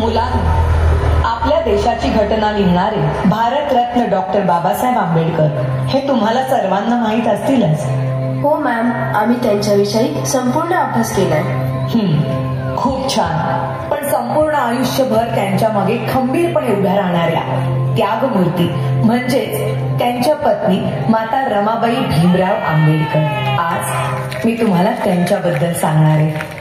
मुलांनो, आपल्या देशाची घटना लिहिणारे भारतरत्न डॉक्टर बाबासाहेब आंबेडकर हे तुम्हाला सर्वांना माहीत असतीलच. हो मॅम, आम्ही त्यांच्याविषयी संपूर्ण अभ्यास केलाय. खूप छान. पण संपूर्ण आयुष्यभर त्यांच्या मागे खंबीरपणे उभ्या राहणाऱ्या त्यागमूर्ती म्हणजेच त्यांच्या पत्नी माता रमाबाई भीमराव आंबेडकर आज मी तुम्हाला त्यांच्याबद्दल सांगणार आहे.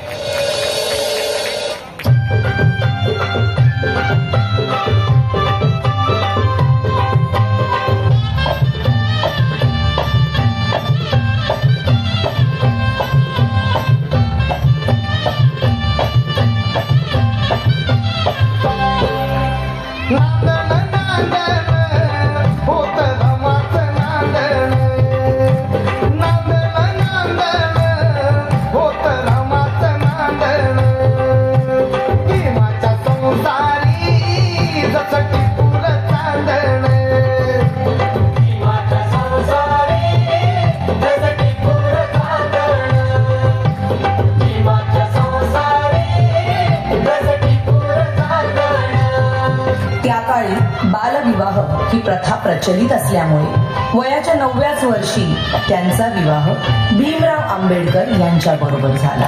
बालविवाह ही प्रथा प्रचलित असल्यामुळे वयाच्या 9व्याच वर्षी त्यांचा विवाह भीमराव आंबेडकर यांच्या बरोबर झाला.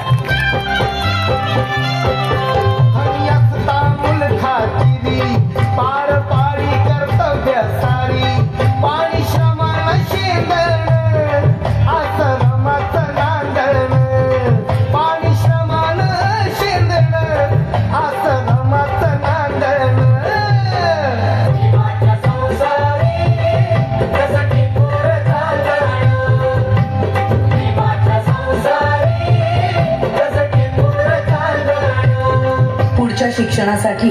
शिक्षणासाठी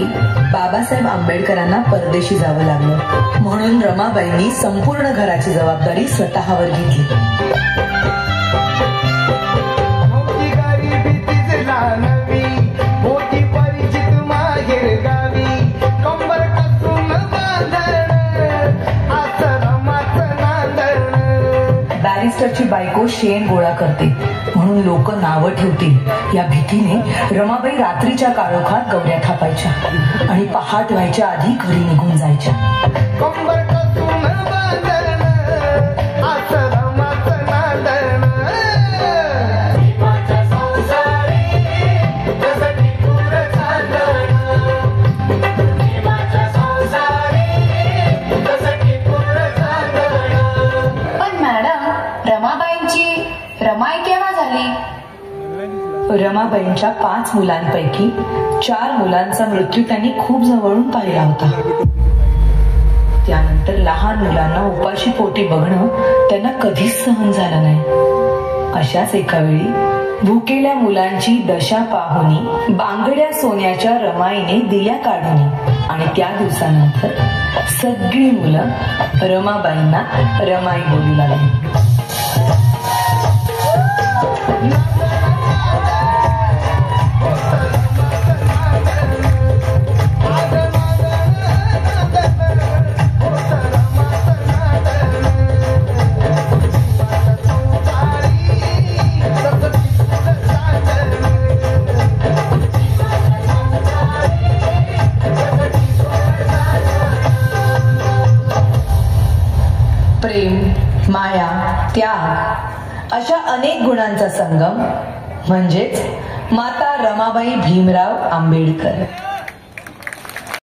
बाबासाहेब आंबेडकरांना परदेशी जावं लागलं. म्हणून रमाबाईंनी संपूर्ण घराची जबाबदारी स्वतःवर घेतली. बॅरिस्टरची बायको शेण गोळा करते म्हणून लोक नावं ठेवतील या भीतीने रमाबाई रात्रीच्या काळोखात गवऱ्या थापायच्या आणि पहाट व्हायच्या आधी घरी निघून जायच्या. रमाबाईंच्या 5 मुलांपैकी 4 मुलांचा मृत्यू त्यांनी खूप जवळून पाहिला होता. त्यानंतर लहान मुलांना उपाशी पोटी बघणं त्यांना कधीच सहन झालं नाही. अशाच एका वेळी भुकेल्या मुलांची दशा पाहुनी बांगड्या सोन्याच्या रमाईने दिल्या काढून आणि त्या दिवसानंतर सगळी मुलं रमाबाईंना रमाई बोलू लागली. प्रेम, माया, त्याग अशा अनेक गुणांचा संगम म्हणजेच माता रमाबाई भीमराव आंबेडकर.